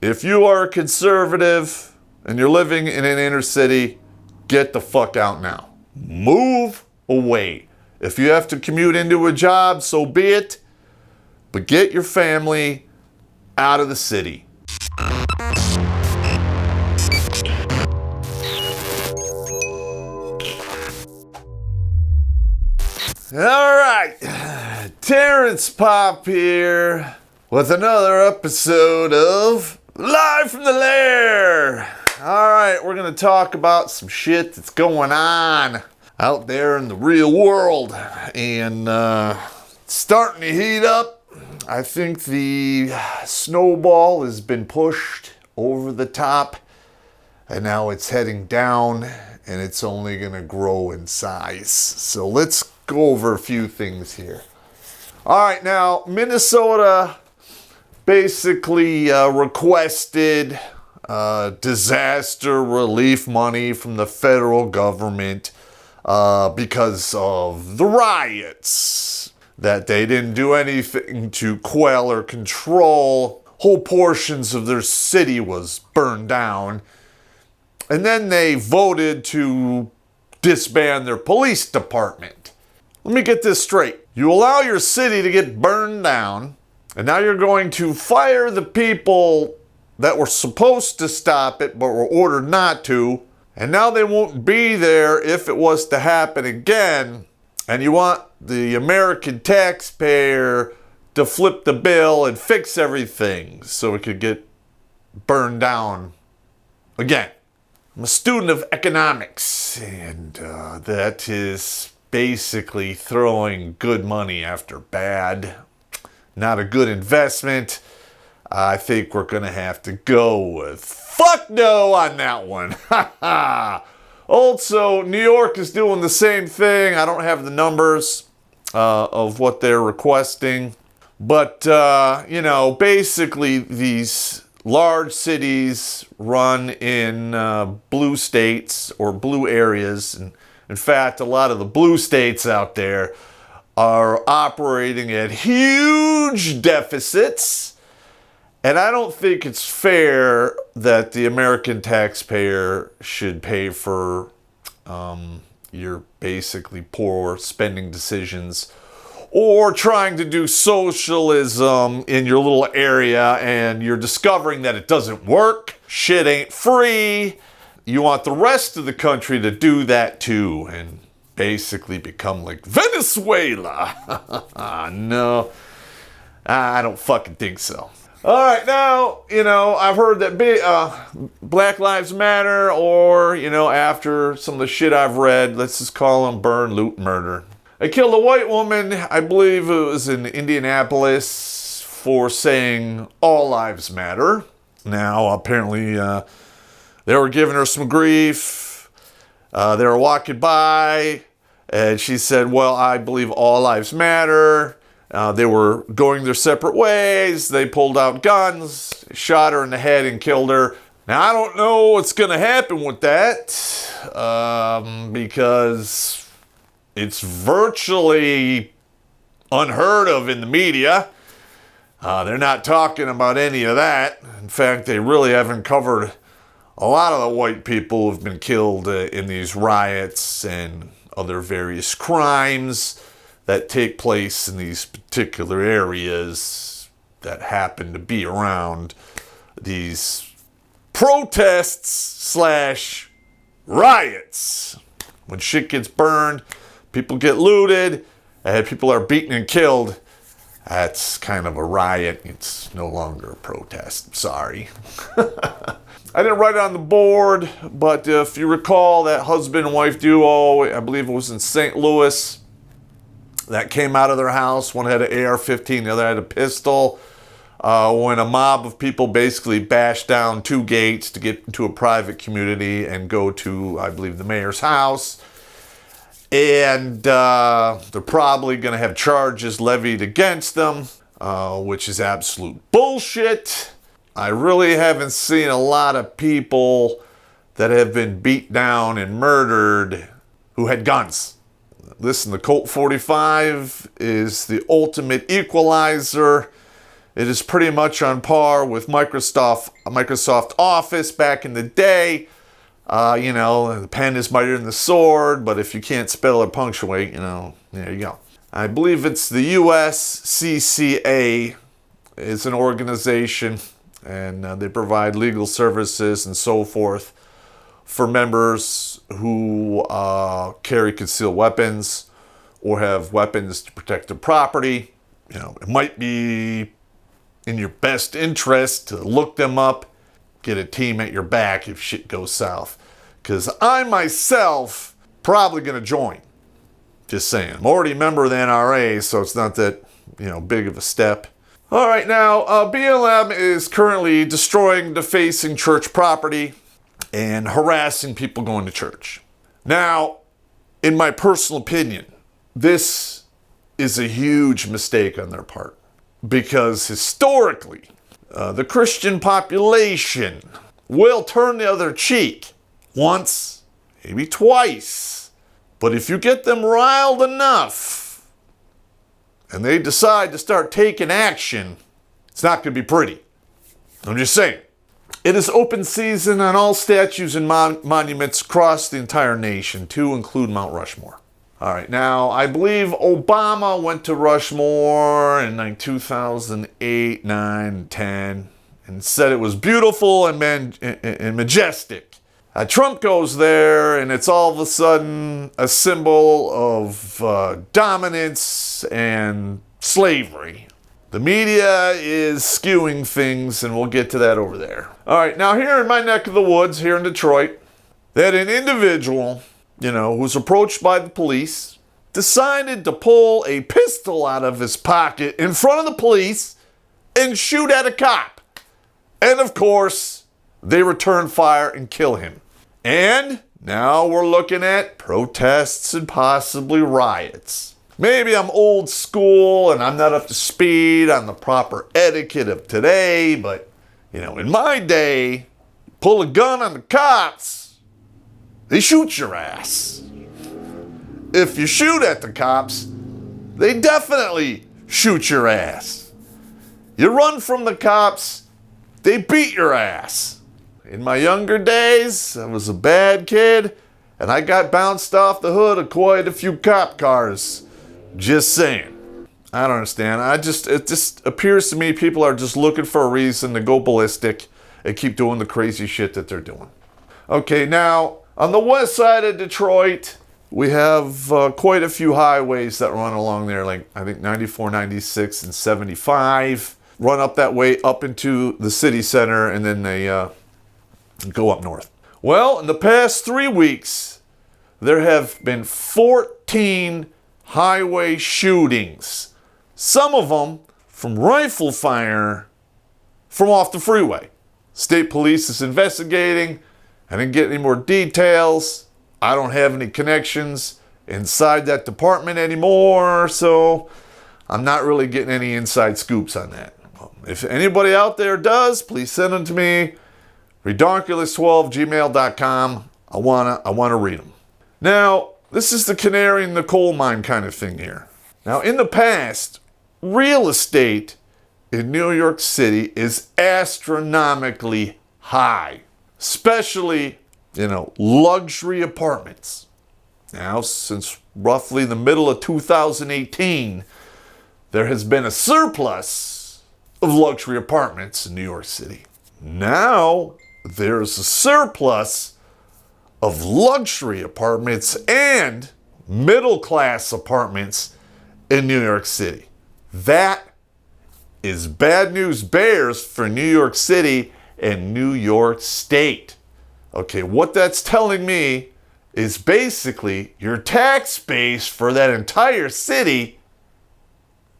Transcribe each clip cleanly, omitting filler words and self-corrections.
If you are a conservative and you're living in an inner city, get the fuck out now. Move away. If you have to commute into a job, so be it. But get your family out of the city. All right, Terrence Popp here with another episode of Live from the Lair. All right, we're going to talk about some shit that's going on out there in the real world. And it's starting to heat up. I think the snowball has been pushed over the top. And now it's heading down. And it's only going to grow in size. So let's go over a few things here. All right, now Minnesota basically requested disaster relief money from the federal government because of the riots, that they didn't do anything to quell or control. Whole portions of their city was burned down. And then they voted to disband their police department. Let me get this straight. You allow your city to get burned down, and now you're going to fire the people that were supposed to stop it but were ordered not to, and now they won't be there if it was to happen again, and you want the American taxpayer to flip the bill and fix everything so it could get burned down again. I'm a student of economics, and that is basically throwing good money after bad. Not a good investment. I think we're going to have to go with fuck no on that one. Also, New York is doing the same thing. I don't have the numbers of what they're requesting. But, basically these large cities run in blue states or blue areas. And in fact, a lot of the blue states out there are operating at huge deficits. And I don't think it's fair that the American taxpayer should pay for your basically poor spending decisions, or trying to do socialism in your little area and you're discovering that it doesn't work. Shit ain't free. You want the rest of the country to do that too and basically become like Venezuela. No, I don't fucking think so. All right, now, I've heard that Black Lives Matter, or, after some of the shit I've read, let's just call them burn, loot, murder. They killed a white woman, I believe it was in Indianapolis, for saying all lives matter. Now, apparently, they were giving her some grief. They were walking by, and she said, well, I believe all lives matter. They were going their separate ways. They pulled out guns, shot her in the head, and killed her. Now, I don't know what's going to happen with that, because it's virtually unheard of in the media. They're not talking about any of that. In fact, they really haven't covered a lot of the white people who've been killed in these riots and other various crimes that take place in these particular areas that happen to be around these protests / riots. When shit gets burned, people get looted, and people are beaten and killed. That's kind of a riot. It's no longer a protest. Sorry. I didn't write it on the board, but if you recall that husband and wife duo, I believe it was in St. Louis, that came out of their house. One had an AR-15, the other had a pistol. When a mob of people basically bashed down 2 gates to get into a private community and go to, I believe, the mayor's house. And they're probably going to have charges levied against them, which is absolute bullshit. I really haven't seen a lot of people that have been beat down and murdered who had guns. Listen, the Colt 45 is the ultimate equalizer. It is pretty much on par with Microsoft Office back in the day. The pen is mightier than the sword, but if you can't spell or punctuate, there you go. I believe it's the USCCA is an organization, and they provide legal services and so forth for members who carry concealed weapons or have weapons to protect their property. It might be in your best interest to look them up, get a team at your back if shit goes south. Because I myself probably going to join. Just saying. I'm already a member of the NRA, so it's not that, big of a step. All right, now, BLM is currently destroying, defacing church property and harassing people going to church. Now, in my personal opinion, this is a huge mistake on their part. Because historically, the Christian population will turn the other cheek once, maybe twice. But if you get them riled enough and they decide to start taking action, it's not going to be pretty. I'm just saying. It is open season on all statues and monuments across the entire nation, to include Mount Rushmore. All right, now, I believe Obama went to Rushmore in 2008, 9, 10, and said it was beautiful and majestic. Trump goes there, and it's all of a sudden a symbol of dominance and slavery. The media is skewing things, and we'll get to that over there. All right, now here in my neck of the woods, here in Detroit, that an individual, who was approached by the police, decided to pull a pistol out of his pocket in front of the police and shoot at a cop. And of course, they return fire and kill him. And now we're looking at protests and possibly riots. Maybe I'm old school and I'm not up to speed on the proper etiquette of today, but, in my day, pull a gun on the cops, they shoot your ass. If you shoot at the cops, they definitely shoot your ass. You run from the cops, they beat your ass. In my younger days, I was a bad kid, and I got bounced off the hood of quite a few cop cars. Just saying. I don't understand. It just appears to me people are just looking for a reason to go ballistic and keep doing the crazy shit that they're doing. Okay, now, on the west side of Detroit, we have quite a few highways that run along there, like I think 94, 96, and 75. Run up that way up into the city center, and then they go up north. Well, in the past 3 weeks, there have been 14 highway shootings. Some of them from rifle fire from off the freeway. State police is investigating. I didn't get any more details. I don't have any connections inside that department anymore, so I'm not really getting any inside scoops on that. If anybody out there does, please send them to me. Redonkulas12@gmail.com. I wanna read them. Now, this is the canary in the coal mine kind of thing here. Now, in the past, real estate in New York City is astronomically high. Especially, luxury apartments. Now, since roughly the middle of 2018, there has been a surplus of luxury apartments in New York City. Now, there's a surplus of luxury apartments and middle-class apartments in New York City. That is bad news bears for New York City and New York State. Okay, what that's telling me is basically your tax base for that entire city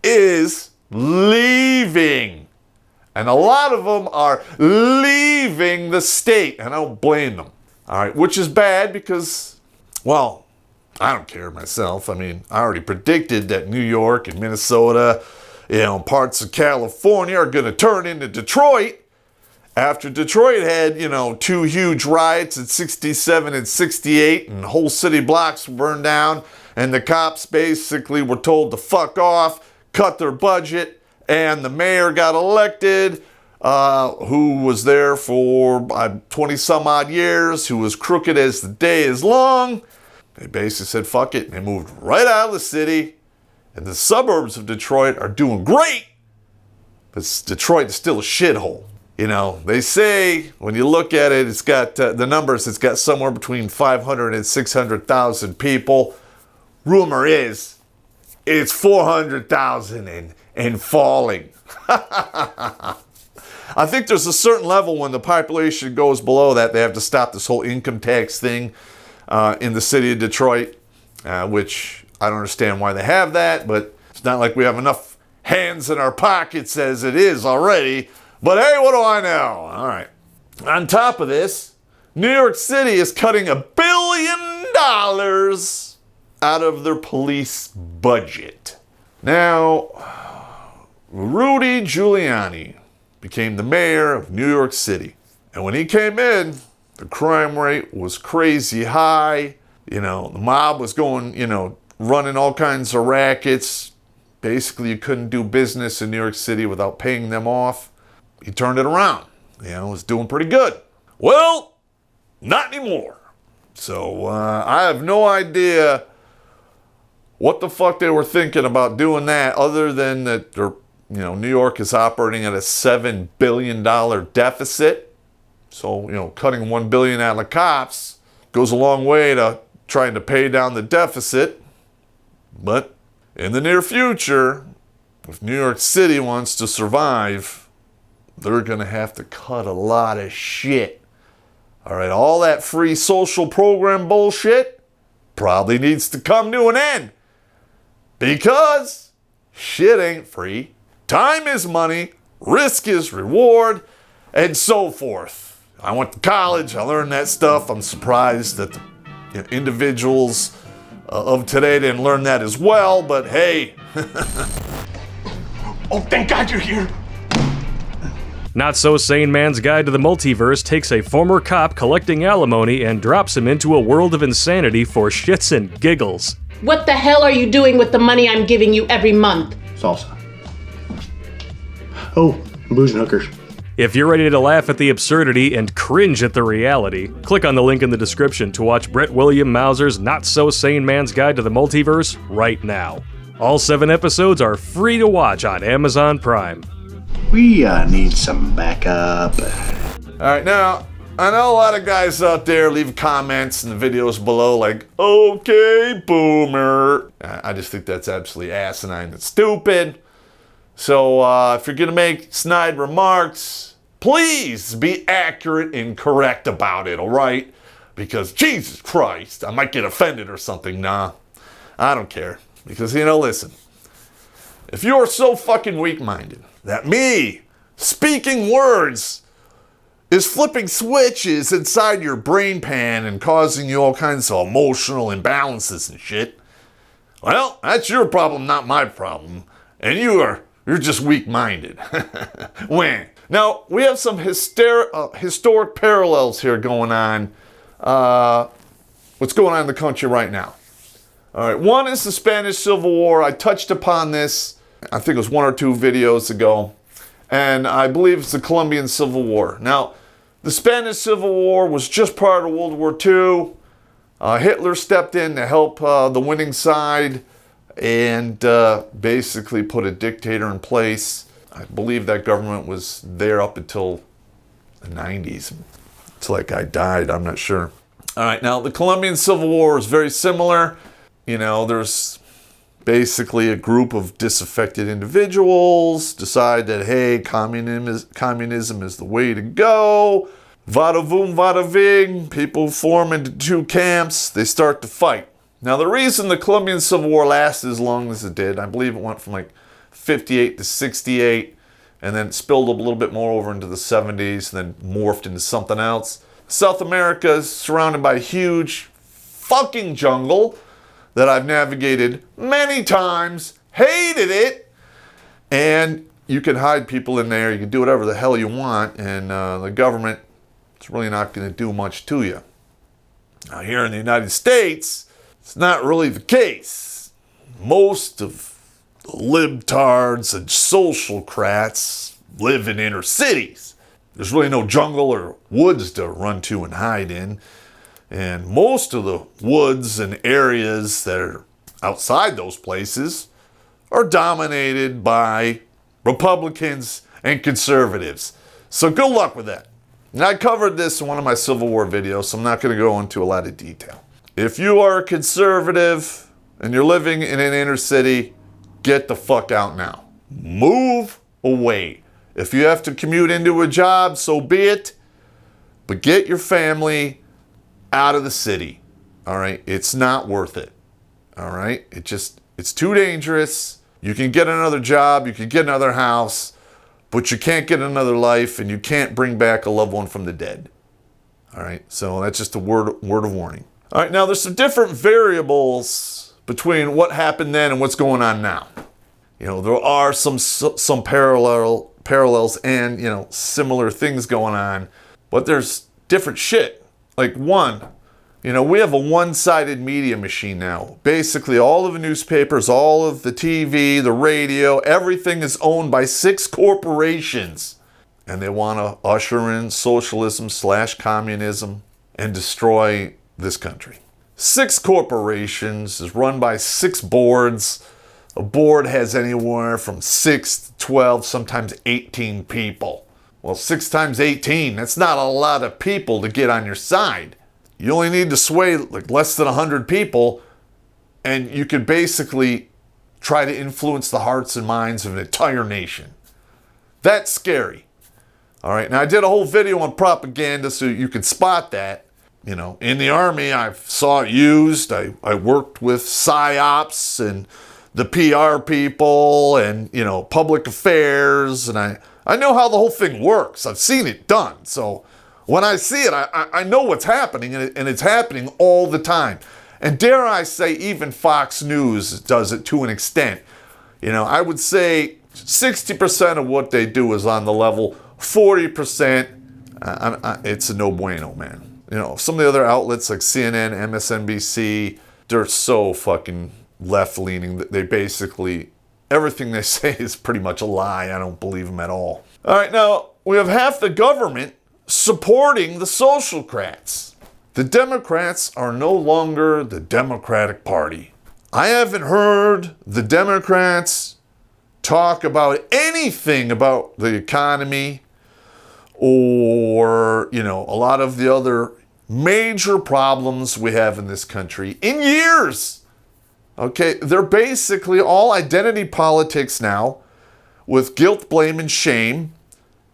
is leaving. And a lot of them are leaving the state, and I don't blame them. All right, which is bad because, well, I don't care myself. I mean, I already predicted that New York and Minnesota, parts of California are going to turn into Detroit. After Detroit had, 2 huge riots in 67 and 68, and whole city blocks were burned down, and the cops basically were told to fuck off, cut their budget, and the mayor got elected, who was there for 20 some odd years, who was crooked as the day is long. They basically said, fuck it. And they moved right out of the city. And the suburbs of Detroit are doing great. But Detroit is still a shithole. You know, they say, when you look at it, it's got the numbers, it's got somewhere between 500 and 600,000 people. Rumor is, it's 400,000 and falling. I think there's a certain level when the population goes below that, they have to stop this whole income tax thing in the city of Detroit, which I don't understand why they have that, but it's not like we have enough hands in our pockets as it is already. But hey, what do I know? All right. On top of this, New York City is cutting $1 billion out of their police budget. Now, Rudy Giuliani became the mayor of New York City. And when he came in, the crime rate was crazy high. You know, the mob was going, running all kinds of rackets. Basically, you couldn't do business in New York City without paying them off. He turned it around. Was doing pretty good. Well, not anymore. So I have no idea what the fuck they were thinking about doing that, other than that New York is operating at a $7 billion deficit. So, cutting $1 billion out of cops goes a long way to trying to pay down the deficit. But in the near future, if New York City wants to survive, they're going to have to cut a lot of shit. All right, all that free social program bullshit probably needs to come to an end. Because shit ain't free. Time is money. Risk is reward. And so forth. I went to college. I learned that stuff. I'm surprised that the individuals of today didn't learn that as well. But hey. Oh, thank God you're here. Not So Sane Man's Guide to the Multiverse takes a former cop collecting alimony and drops him into a world of insanity for shits and giggles. What the hell are you doing with the money I'm giving you every month? Salsa. Oh, booze and hookers. If you're ready to laugh at the absurdity and cringe at the reality, click on the link in the description to watch Brett William Mauser's Not So Sane Man's Guide to the Multiverse right now. All 7 episodes are free to watch on Amazon Prime. We need some backup. All right, now, I know a lot of guys out there leave comments in the videos below like, okay, boomer. I just think that's absolutely asinine and stupid. So if you're going to make snide remarks, please be accurate and correct about it, all right? Because Jesus Christ, I might get offended or something. Nah, I don't care. Because, listen, if you are so fucking weak-minded that me speaking words is flipping switches inside your brain pan and causing you all kinds of emotional imbalances and shit, well, that's your problem, not my problem. And you're just weak-minded. When? Now, we have some historic parallels here going on. What's going on in the country right now? All right, one is the Spanish Civil War. I touched upon this, I think it was 1 or 2 videos ago. And I believe it's the Colombian Civil War. Now, the Spanish Civil War was just prior to World War II. Hitler stepped in to help the winning side and basically put a dictator in place. I believe that government was there up until the 90s. Until that guy died, I'm not sure. All right, now the Colombian Civil War is very similar. There's basically a group of disaffected individuals decide that, hey, communism is the way to go. Vada voom, vada ving. People form into 2 camps. They start to fight. Now, the reason the Colombian Civil War lasted as long as it did, I believe it went from like 58 to 68, and then it spilled a little bit more over into the 70s, and then morphed into something else. South America is surrounded by a huge fucking jungle that I've navigated many times, hated it, and you can hide people in there, you can do whatever the hell you want, and the government is really not going to do much to you. Now, here in the United States, it's not really the case. Most of libtards and socialcrats live in inner cities. There's really no jungle or woods to run to and hide in. And most of the woods and areas that are outside those places are dominated by Republicans and conservatives. So good luck with that. And I covered this in one of my Civil War videos, so I'm not going to go into a lot of detail. If you are a conservative and you're living in an inner city, get the fuck out now. Move away. If you have to commute into a job, so be it. But get your family out of the city. All right? It's not worth it. All right? It's too dangerous. You can get another job, you can get another house, but you can't get another life, and you can't bring back a loved one from the dead. All right? So that's just a word of warning. All right, now there's some different variables between what happened then and what's going on now. You know, there are some parallels and, you know, similar things going on, but there's different shit. Like one, you know, we have a one-sided media machine now. Basically, all of the newspapers, all of the TV, the radio, everything is owned by 6 corporations. And they want to usher in socialism/communism and destroy this country. 6 corporations is run by 6 boards. A board has anywhere from 6 to 12, sometimes 18 people. Well, 6 times 18, that's not a lot of people to get on your side. You only need to sway like less than 100 people, and you could basically try to influence the hearts and minds of an entire nation. That's scary. All right, now I did a whole video on propaganda so you can spot that. You know, in the Army, I saw it used. I worked with PSYOPs and the PR people and, you know, public affairs, and I know how the whole thing works. I've seen it done. So when I see it, I know what's happening, and it's happening all the time. And dare I say, even Fox News does it to an extent. You know, I would say 60% of what they do is on the level. 40%, it's a no bueno, man. You know, some of the other outlets like CNN, MSNBC, they're so fucking left-leaning that they basically, everything they say is pretty much a lie. I don't believe them at all. All right, now, we have half the government supporting the socialcrats. The Democrats are no longer the Democratic Party. I haven't heard the Democrats talk about anything about the economy or, you know, a lot of the other major problems we have in this country in years. Okay, they're basically all identity politics now with guilt, blame, and shame,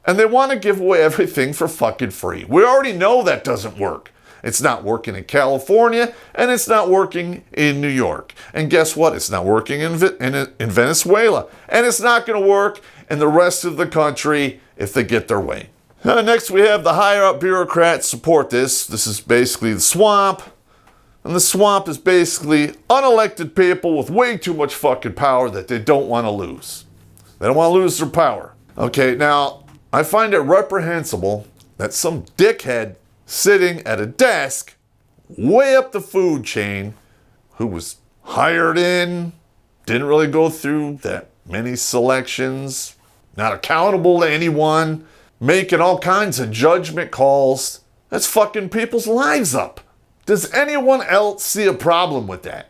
and they want to give away everything for fucking free. We already know that doesn't work. It's not working in California, and it's not working in New York. And guess what? It's not working in Venezuela, and it's not going to work in the rest of the country if they get their way. Next, we have the higher-up bureaucrats support this. This is basically the swamp. And the swamp is basically unelected people with way too much fucking power that they don't want to lose. They don't want to lose their power. Okay, now, I find it reprehensible that some dickhead sitting at a desk way up the food chain who was hired in, didn't really go through that many selections, not accountable to anyone, making all kinds of judgment calls. That's fucking people's lives up. Does anyone else see a problem with that?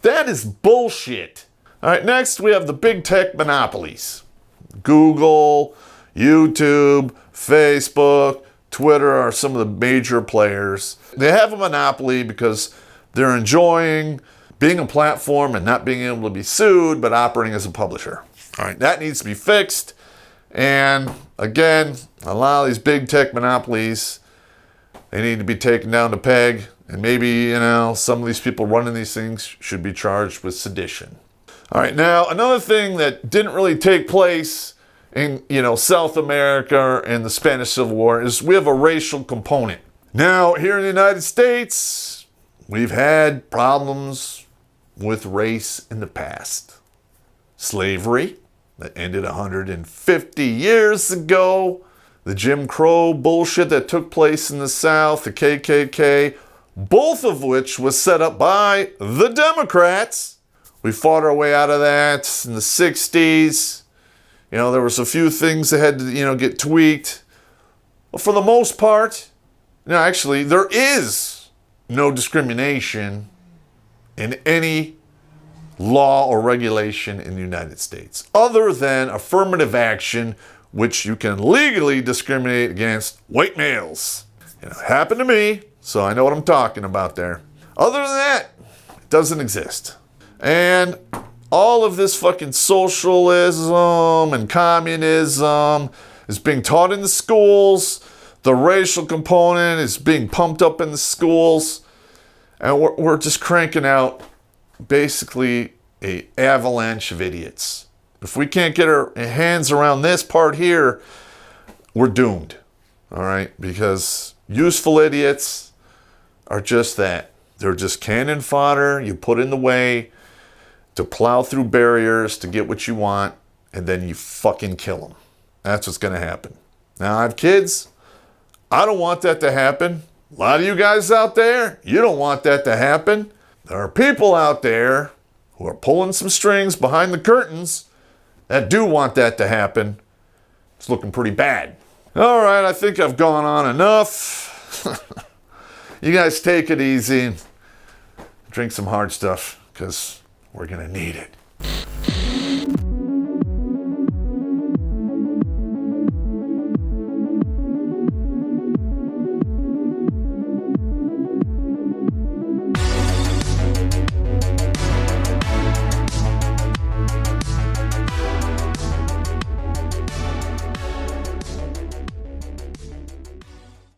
That is bullshit. All right, next we have the big tech monopolies. Google, YouTube, Facebook, Twitter are some of the major players. They have a monopoly because they're enjoying being a platform and not being able to be sued, but operating as a publisher. All right, that needs to be fixed. And again, a lot of these big tech monopolies, they need to be taken down to peg. And maybe, you know, some of these people running these things should be charged with sedition. All right, now another thing that didn't really take place in, you know, South America and the Spanish Civil War is we have a racial component. Now, here in the United States, we've had problems with race in the past. Slavery, that ended 150 years ago. The Jim Crow bullshit that took place in the South, the KKK, both of which was set up by the Democrats We fought our way out of that in the 60s. You know, there was a few things that had to, you know, get tweaked. But for the most part, you know, actually, there is no discrimination in any law or regulation in the United States, other than affirmative action, which you can legally discriminate against white males. You know, it happened to me, so I know what I'm talking about there. Other than that, it doesn't exist. And all of this fucking socialism and communism is being taught in the schools. The racial component is being pumped up in the schools. And we're just cranking out basically an avalanche of idiots. If we can't get our hands around this part here, we're doomed. All right? Because useful idiots are just that. They're just cannon fodder you put in the way to plow through barriers to get what you want, and then you fucking kill them. That's what's going to happen. Now, I have kids. I don't want that to happen. A lot of you guys out there, you don't want that to happen. There are people out there who are pulling some strings behind the curtains that do want that to happen. It's looking pretty bad. All right, I think I've gone on enough. You guys take it easy and drink some hard stuff, because we're going to need it.